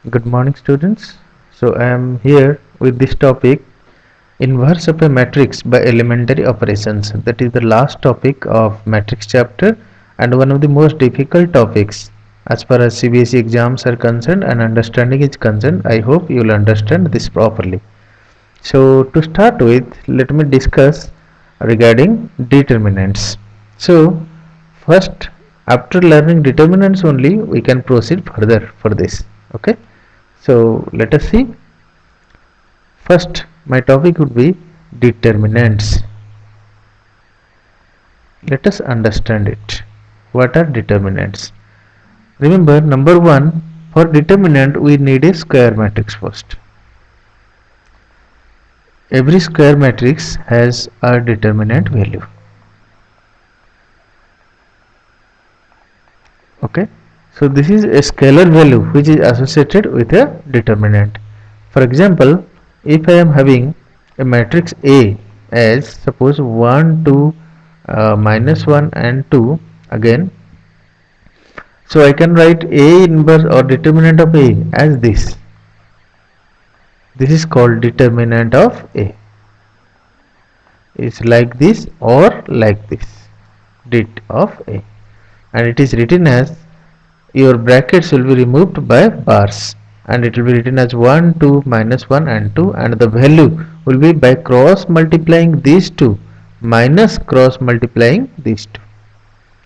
Good morning, students. So I am here with this topic, inverse of a matrix by elementary operations. That is the last topic of matrix chapter and one of the most difficult topics as far as CBSE exams are concerned and understanding is concerned. I hope you will understand this properly. So to start with, let me discuss regarding determinants. So first, after learning determinants only, we can proceed further for this. Okay. So let us see. First, my topic would be determinants. Let us understand it. What are determinants? Remember, number one, for determinant we need a square matrix first. Every square matrix has a determinant value. Okay. So this is a scalar value which is associated with a determinant. For example, if I am having a matrix A as suppose 1, 2, minus 1 and 2 again, so I can write A inverse or determinant of A as this. This is called determinant of A. It's like this or like this, det of A, and it is written as, your brackets will be removed by bars and it will be written as 1, 2, minus 1 and 2, and the value will be by cross multiplying these two minus cross multiplying these two.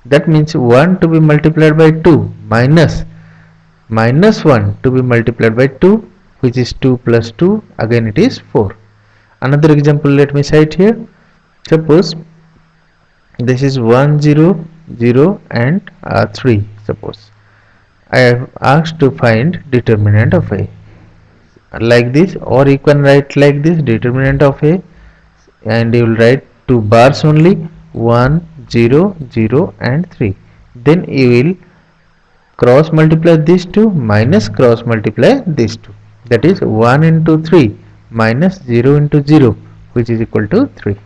That means 1 to be multiplied by 2 minus 1 to be multiplied by 2, which is 2 plus 2, again it is 4. Another example let me cite here. Suppose this is 1, 0, 0 and 3. Suppose I have asked to find determinant of A like this, or you can write like this, determinant of A, and you will write two bars only, 1, 0, 0 and 3. Then you will cross multiply these two minus cross multiply these two, that is 1 into 3 minus 0 into 0, which is equal to 3.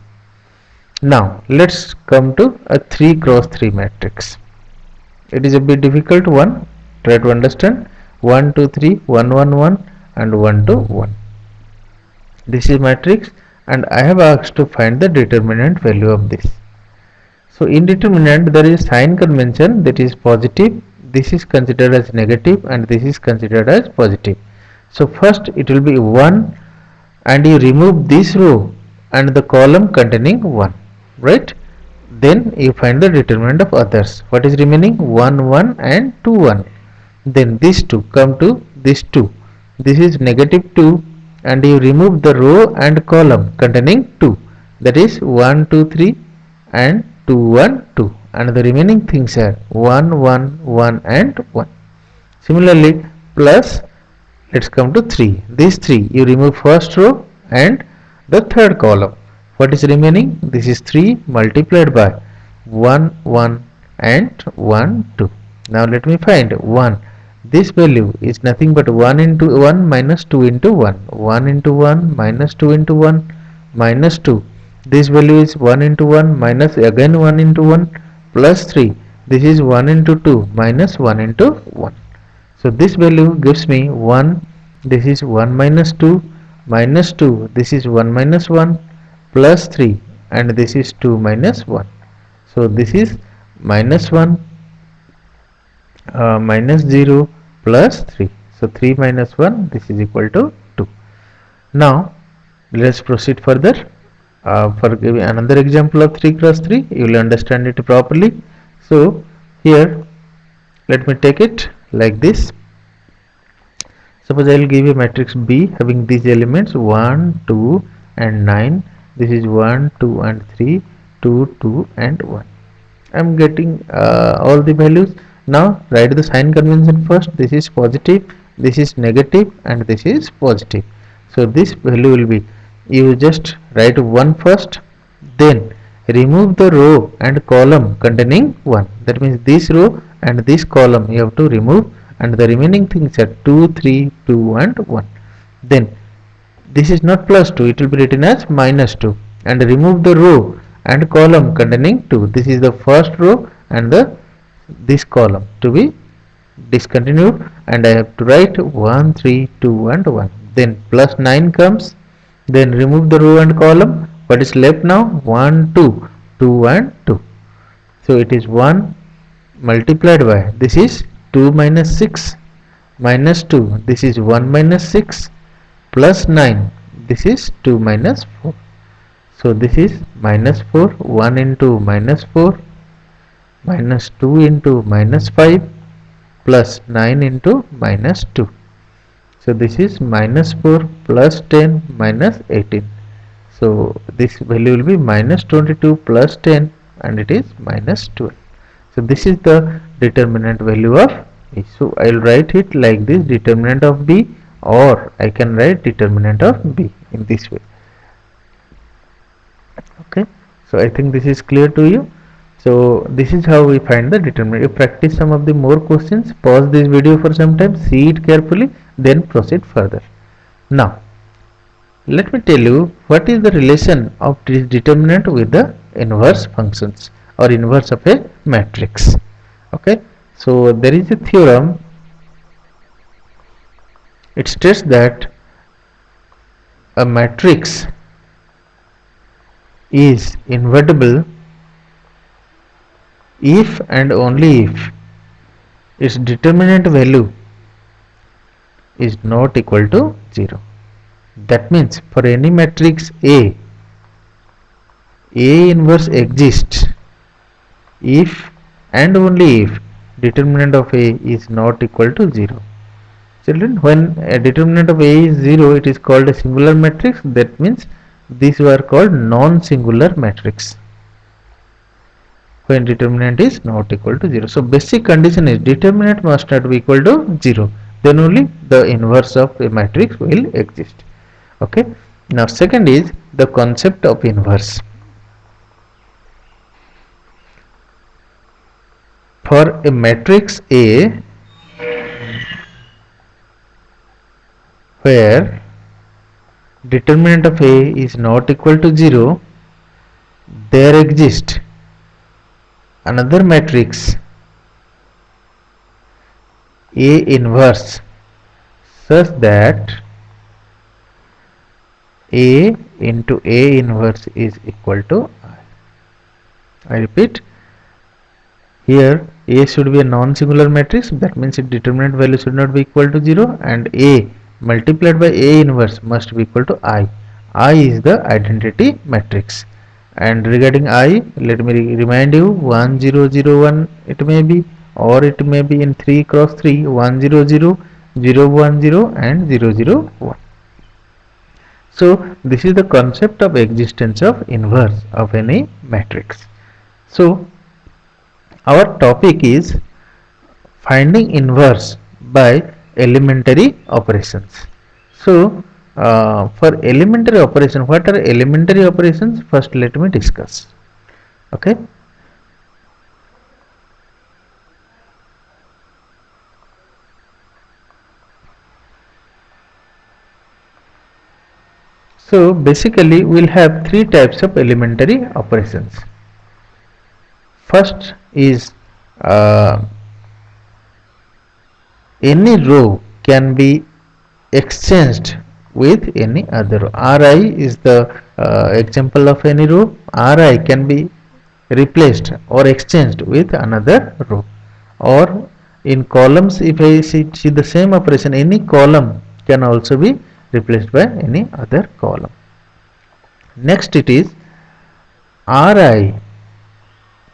Now let's come to a 3 cross 3 matrix. It is a bit difficult one. Try to understand. 1, 2, 3, 1, 1, 1 and 1, 2, 1. This is matrix and I have asked to find the determinant value of this. So in determinant there is sign convention, that is positive, this is considered as negative and this is considered as positive. So first it will be 1 and you remove this row and the column containing 1, right? Then you find the determinant of others. What is remaining? 1, 1 and 2, 1. Then these two come to this 2. This is negative 2 and you remove the row and column containing 2. That is 1, 2, 3 and 2, 1, 2. And the remaining things are 1, 1, 1 and 1. Similarly, plus, let's come to 3. These 3 you remove first row and the third column. What is remaining? This is 3 multiplied by 1, 1 and 1, 2. Now let me find 1. This value is nothing but 1 into 1 minus 2 into 1. 1 into 1 minus 2 into 1 minus 2. This value is 1 into 1 minus again 1 into 1 plus 3. This is 1 into 2 minus 1 into 1. So this value gives me 1. This is 1 minus 2 minus 2. This is 1 minus 1 plus 3 and this is 2 minus 1. So this is minus 1 minus 0 plus 3. So 3 minus 1, this is equal to 2. Now let's proceed further. For giving another example of 3 cross 3, you will understand it properly. So here let me take it like this. Suppose I will give a matrix B having these elements 1, 2 and 9. This is 1, 2 and 3, 2, 2 and 1. I am getting all the values. Now write the sign convention first. This is positive, this is negative and this is positive. So this value will be, you just write 1 first, then remove the row and column containing 1. That means this row and this column you have to remove and the remaining things are 2, 3, 2 and 1. Then this is not plus 2, it will be written as minus 2 and remove the row and column containing 2. This is the first row and this column to be discontinued, and I have to write 1, 3, 2 and 1. Then plus 9 comes, then remove the row and column. What is left now? 1, 2, 2 and 2. So it is 1 multiplied by, this is 2 minus 6 minus 2, this is 1 minus 6 plus 9, this is 2 minus 4. So this is minus 4, 1 into minus 4 minus 2 into minus 5 plus 9 into minus 2. So this is minus 4 plus 10 minus 18. So this value will be minus 22 plus 10 and it is minus 12. So this is the determinant value of B. So I will write it like this, determinant of B, or I can write determinant of B in this way. Okay, so I think this is clear to you. So this is how we find the determinant. You practice some of the more questions, pause this video for some time, see it carefully, then proceed further. Now let me tell you what is the relation of this determinant with the inverse functions or inverse of a matrix. Okay, so there is a theorem. It states that a matrix is invertible if and only if its determinant value is not equal to 0. That means for any matrix A inverse exists if and only if determinant of A is not equal to 0. Children, when a determinant of A is 0, it is called a singular matrix. That means these were called non-singular matrix when determinant is not equal to 0. So basic condition is determinant must not be equal to 0, then only the inverse of a matrix will exist. Okay, now second is the concept of inverse. For a matrix A where determinant of A is not equal to 0, there exists another matrix A inverse such that A into A inverse is equal to I. I repeat, here A should be a non-singular matrix, that means its determinant value should not be equal to 0, and A multiplied by A inverse must be equal to I. I is the identity matrix. And regarding I, let me remind you, 1 0 0 1 it may be, or it may be in 3 cross 3, 1 0 0 0 1 0 and 0 0 1. So this is the concept of existence of inverse of any matrix. So our topic is finding inverse by elementary operations. So for elementary operation, what are elementary operations? First let me discuss. Okay, so basically we will have three types of elementary operations. First is any row can be exchanged with any other row. Ri is the example of any row. Ri can be replaced or exchanged with another row. Or in columns, if I see the same operation, any column can also be replaced by any other column. Next it is Ri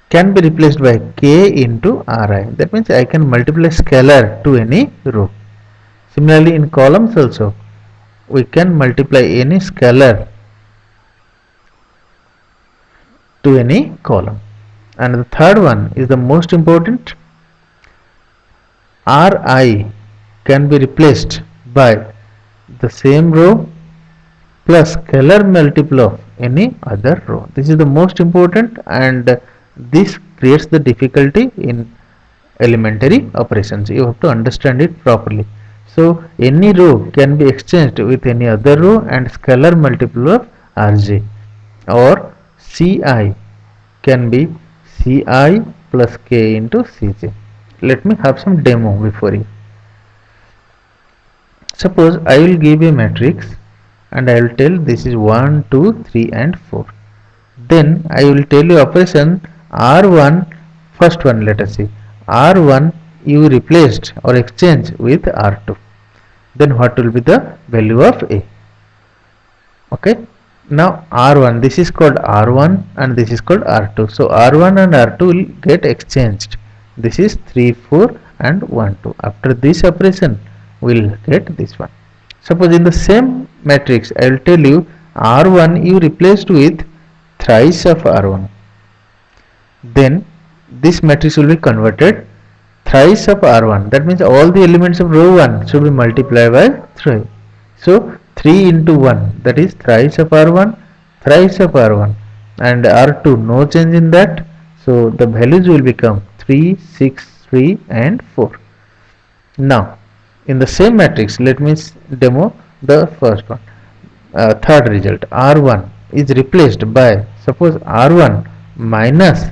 can be replaced by k into Ri. That means I can multiply scalar to any row. Similarly in columns also we can multiply any scalar to any column. And the third one is the most important. Ri can be replaced by the same row plus scalar multiple of any other row. This is the most important, and this creates the difficulty in elementary operations. You have to understand it properly. So any row can be exchanged with any other row and scalar multiple of Rj, or Ci can be Ci plus k into Cj. let me have some demo before you. Suppose I will give a matrix and I will tell this is 1, 2, 3 and 4. Then I will tell you operation R1, first one let us see, R1 you replaced or exchanged with R2. Then what will be the value of A? Okay. Now R1, this is called R1 and this is called R2. So R1 and R2 will get exchanged. This is 3, 4 and 1, 2. After this operation, we will get this one. Suppose in the same matrix, I will tell you R1 you replaced with thrice of R1. Then this matrix will be converted thrice of R1. That means all the elements of row 1 should be multiplied by 3. So 3 into 1, that is thrice of R1, thrice of R1 and R2, no change in that. So the values will become 3, 6, 3 and 4. Now in the same matrix, let me demo the first one. Third result, R1 is replaced by, suppose R1 minus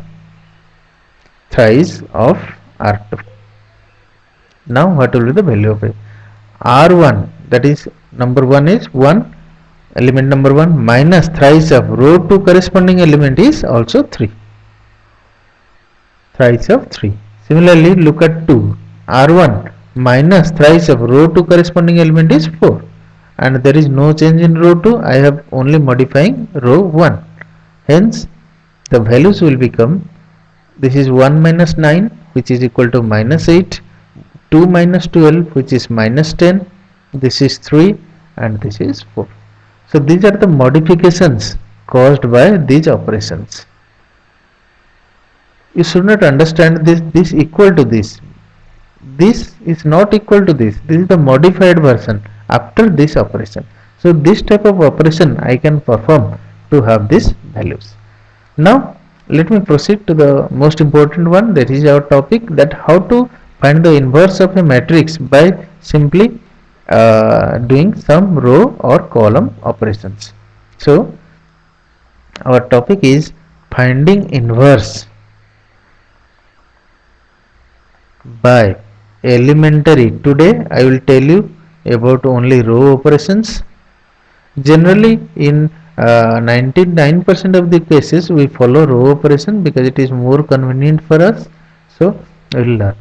thrice of R2. Now what will be the value of it? R1, that is number 1 is 1, element number 1 minus thrice of row 2 corresponding element is also 3. Thrice of 3. Similarly, look at 2. R1 minus thrice of row 2 corresponding element is 4. And there is no change in row 2. I have only modifying row 1. Hence, the values will become, this is 1 minus 9 which is equal to minus 8. 2 minus 12 which is minus 10, this is 3 and this is 4. So these are the modifications caused by these operations. You should not understand this equal to this. This is not equal to this. This is the modified version after this operation. So this type of operation I can perform to have these values. Now let me proceed to the most important one, that is our topic, that how to find the inverse of a matrix by simply doing some row or column operations. So our topic is finding inverse by elementary. Today I will tell you about only row operations. Generally in 99% of the cases we follow row operation because it is more convenient for us. So we will learn.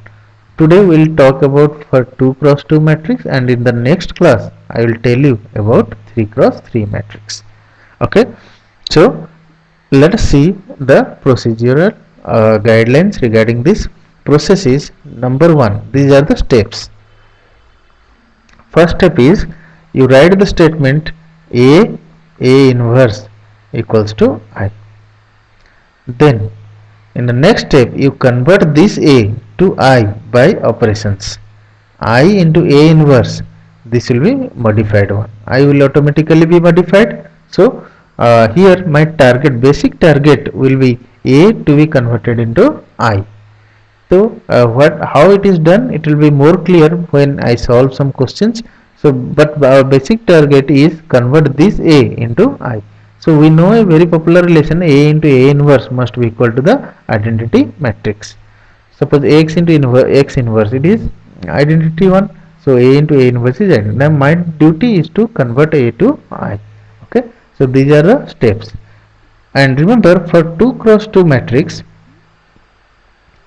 Today we will talk about for 2 cross 2 matrix, and in the next class I will tell you about 3 cross 3 matrix. Okay. So let us see the procedural guidelines regarding this process. Is number 1, these are the steps. First step is you write the statement A inverse equals to I. Then in the next step you convert this A to I by operations. I into A inverse, this will be modified one. I will automatically be modified. So here my target, basic target will be A to be converted into I. So how it is done, it will be more clear when I solve some questions. So but our basic target is convert this A into I. So we know a very popular relation, A into A inverse must be equal to the identity matrix. Suppose X into X inverse, it is identity one. So A into A inverse is identity. Now my duty is to convert A to I. Okay. So these are the steps. And remember, for 2 cross 2 matrix,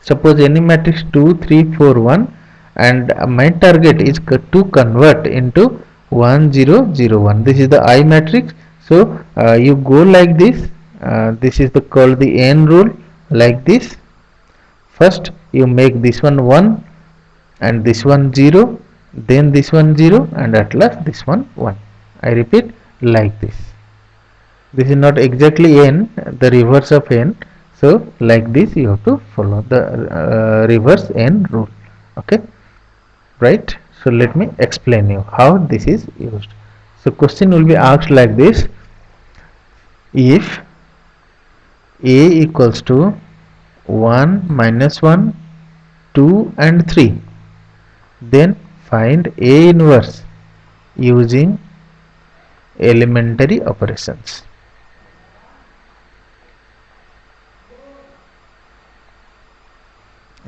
suppose any matrix 2, 3, 4, 1, and my target is to convert into 1, 0, 0, 1. This is the I matrix. So you go like this. This is called the N rule, like this. First you make this one 1 and this one 0, then this one 0, and at last this one 1. I repeat, like this. This is not exactly N, the reverse of N. So like this you have to follow the reverse N rule. Okay, right? So let me explain you how this is used. So question will be asked like this: if A equals to 1, minus 1, 2 and 3, then find A inverse using elementary operations.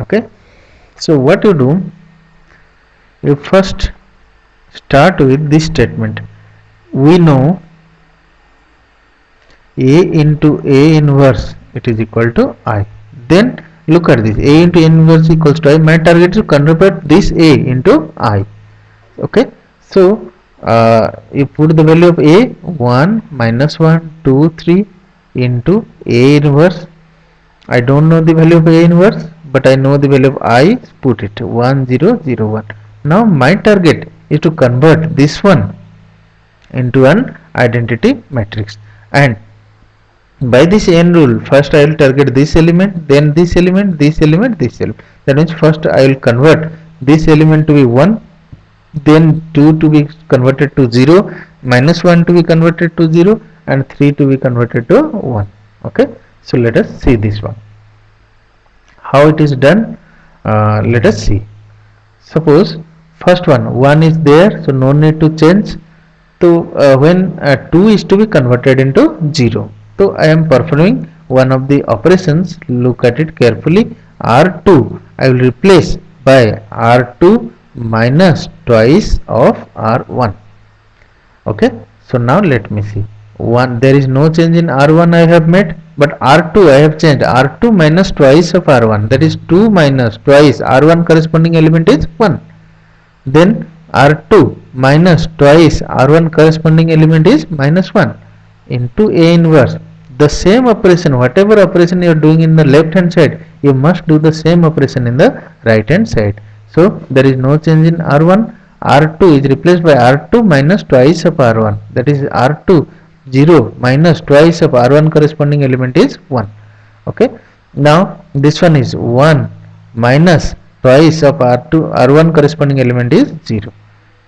Okay, So what you do, you first start with this statement. We know A into A inverse, it is equal to I. Then look at this, A into A inverse equals to I. My target is to convert this A into I. Okay, so you put the value of A 1 minus 1 2 3 into A inverse. I don't know the value of A inverse, but I know the value of I. Put it 1 0 0 1. Now my target is to convert this one into an identity matrix, and by this n rule, first I will target this element, then this element, this element, this element. That means first I will convert this element to be 1, then 2 to be converted to 0, minus 1 to be converted to 0, and 3 to be converted to 1. Okay, so let us see this one. How it is done? Let us see. Suppose first one is there, so no need to change. So when 2 is to be converted into 0, so I am performing one of the operations. Look at it carefully. R2 I will replace by R2 minus twice of R1. Okay, so now let me see. One, there is no change in R1 I have made, but R2 I have changed. R2 minus twice of R1, that is 2 minus twice R1 corresponding element is 1. Then R2 minus twice R1 corresponding element is minus 1 into A inverse. The same operation, whatever operation you are doing in the left hand side, you must do the same operation in the right hand side. So there is no change in R1. R2 is replaced by R2 minus twice of R1, that is R2 0 minus twice of R1 corresponding element is 1. Okay, now this one is 1 minus twice of R1 corresponding element is 0.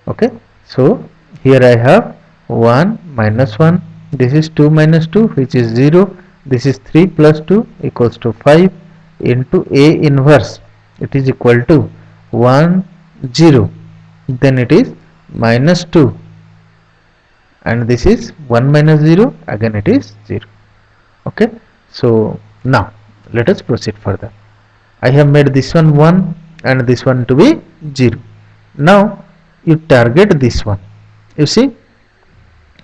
Okay, so here I have 1 minus 1, this is 2 minus 2 which is 0, this is 3 plus 2 equals to 5 into A inverse, it is equal to 1 0, then it is minus 2, and this is 1 minus 0, again it is 0. Okay, so now let us proceed further. I have made this one 1 and this one to be 0. Now you target this one, you see,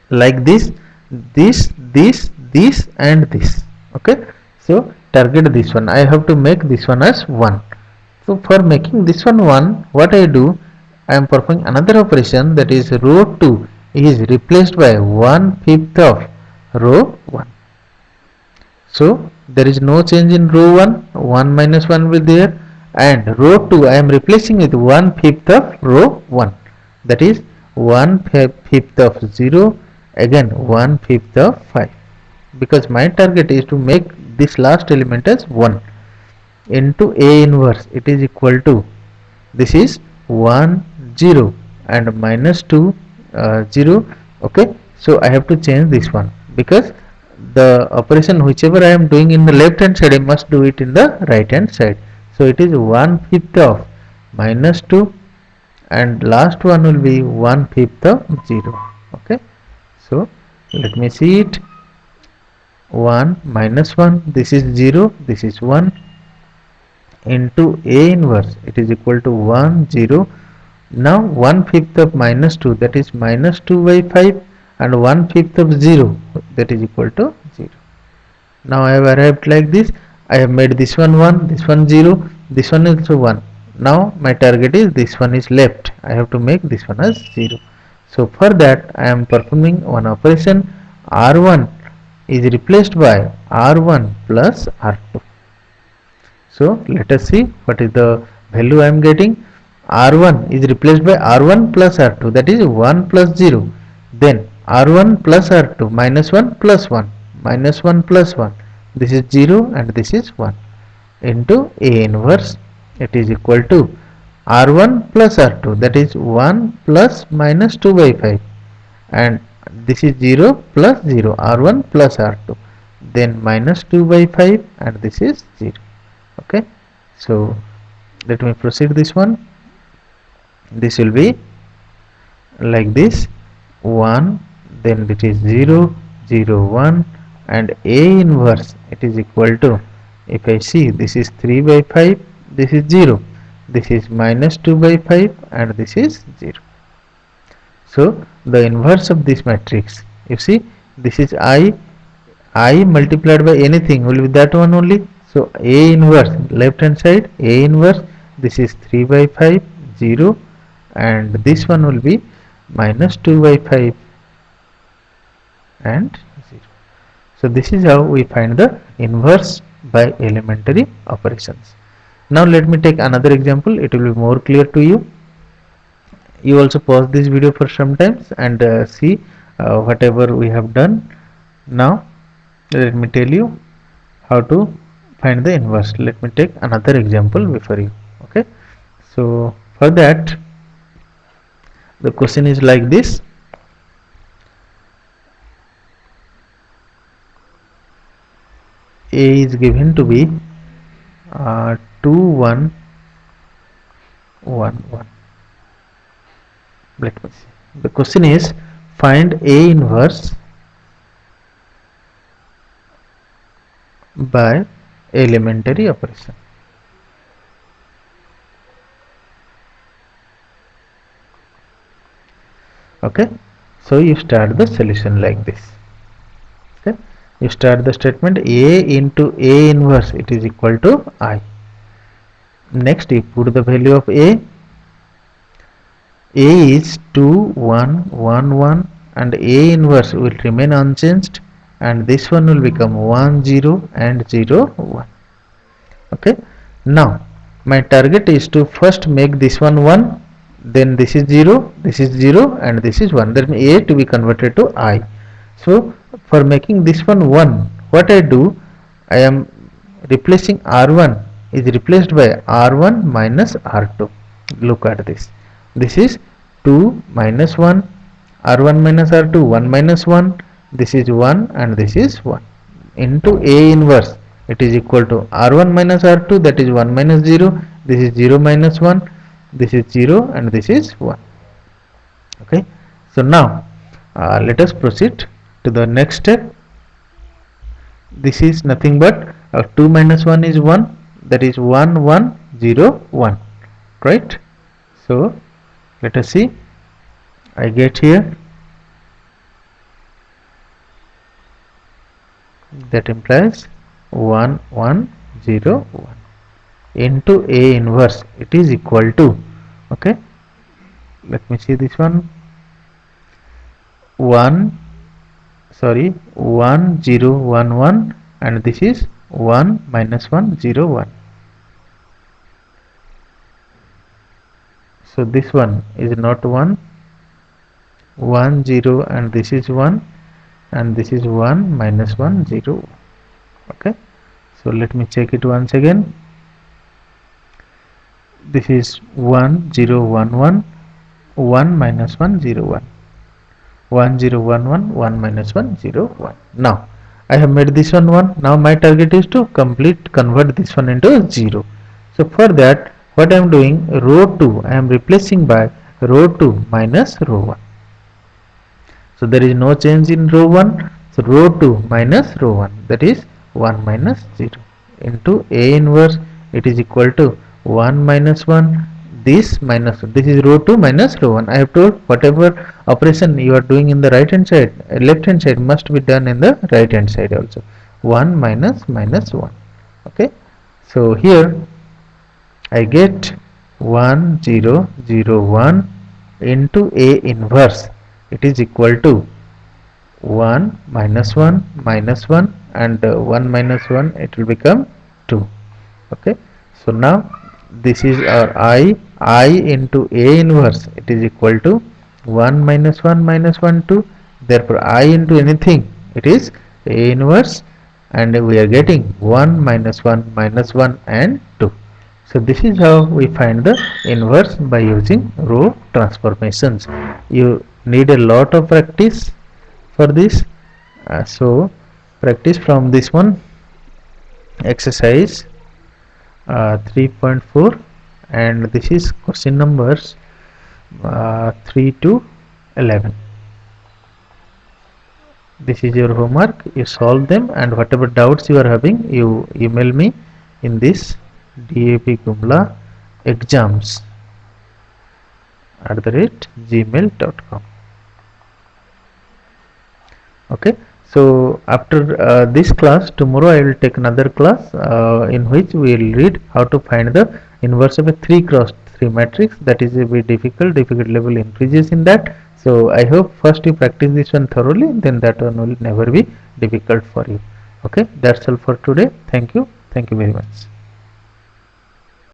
like this and this. Okay, so target this one. I have to make this one as 1. So for making this one 1, what I do, I am performing another operation, that is row 2 is replaced by 1/5 of row 1. So there is no change in row 1, 1 minus 1 will be there, and row 2 I am replacing with 1/5 of row 1, that is 1/5 of 0, again 1/5 of 5, because my target is to make this last element as 1 into A inverse, it is equal to, this is 1 0 and minus 2 0. Okay, so I have to change this one, because the operation whichever I am doing in the left hand side, I must do it in the right hand side. So it is 1/5 of minus 2, and last one will be 1/5 of 0. Okay, so let me see it. 1 minus 1, this is 0, this is 1 into A inverse, it is equal to 1 0. Now 1/5 of minus 2, that is minus 2 by 5, and 1/5 of 0, that is equal to 0. Now I have arrived like this. I have made this one 1, this one 0, this one also 1. Now my target is this one is left, I have to make this one as 0. So for that I am performing one operation. R1 is replaced by R1 plus R2. So let us see what is the value I am getting. R1 is replaced by R1 plus R2, that is 1 plus 0. Then R1 plus R2 minus 1 plus 1, minus 1 plus 1, this is 0 and this is 1 into A inverse, it is equal to R1 plus R2, that is 1 plus minus 2 by 5, and this is 0 plus 0, R1 plus R2, then minus 2 by 5, and this is 0. Okay, so let me proceed this one. This will be like this, 1, then it is 0 0 1, and A inverse, it is equal to, if I see, this is 3 by 5, this is 0, this is minus 2 by 5, and this is 0. So the inverse of this matrix, you see, this is I multiplied by anything will be that one only. So A inverse, left hand side, A inverse, this is 3 by 5, 0, and this one will be minus 2 by 5 and 0. So this is how we find the inverse by elementary operations. Now let me take another example, it will be more clear to you. You also pause this video for some times and see whatever we have done. Now let me tell you how to find the inverse. Let me take another example before you. Okay, so for that the question is like this. A is given to be 2 1 1 1. Let me see. The question is find A inverse by elementary operation. Okay, so you start the solution like this. Okay, you start the statement A into A inverse, it is equal to I. Next you put the value of A is 2 1 1 1, and A inverse will remain unchanged, and this one will become 1 0 and 0 1. Okay, now my target is to first make this one 1, then this is 0, this is 0, and this is 1, then A to be converted to I. So for making this one 1, what I do, I am replacing R1 is replaced by R1 minus R2. Look at this. This is 2 minus 1, R1 minus R2, 1 minus 1, this is 1 and this is 1, into A inverse, it is equal to R1 minus R2, that is 1 minus 0, this is 0 minus 1, this is 0 and this is 1. Okay, so now let us proceed to the next step. This is nothing but 2 minus 1 is 1, that is 1 1 0 1, right? So let us see, I get here, that implies 1 1 0 1 into A inverse, it is equal to, okay, let me see this one, 1 0 1 1, and this is 1 minus 1 0 1. So this one is not 1 0, and this is 1, and this is 1 minus 1 0. Okay, so let me check it once again. This is 1 0 1 1, 1 minus 1 0 1, 1 0 1 1, 1 minus 1 0 1. Now I have made this one 1. Now my target is to convert this one into 0. So for that, what I am doing, row 2 I am replacing by row 2 minus row 1. So there is no change in row 1. So row 2 minus row 1, that is 1 minus 0, into A inverse, it is equal to 1 minus 1, this minus 1, this is row 2 minus row 1. I have told whatever operation you are doing in the right hand side, left hand side must be done in the right hand side also. 1 minus minus 1. Okay, so here I get 1 0 0 1 into A inverse, it is equal to 1 minus 1 minus 1, and 1 minus 1, it will become 2. Okay, so now this is our I into A inverse, it is equal to 1 minus 1 minus 1 2, therefore I into anything, it is A inverse, and we are getting 1 minus 1 minus 1 and 2. So this is how we find the inverse by using row transformations. You need a lot of practice for this. So practice from this one, exercise 3.4, and this is question numbers 3 to 11. This is your homework, you solve them, and whatever doubts you are having, you email me in this dapgumla exams@gmail.com. Okay, so after this class, tomorrow I will take another class in which we will read how to find the inverse of a 3 cross 3 matrix. That is a bit difficult level increases in that. So I hope first you practice this one thoroughly, then that one will never be difficult for you. Okay, that's all for today. Thank you very much.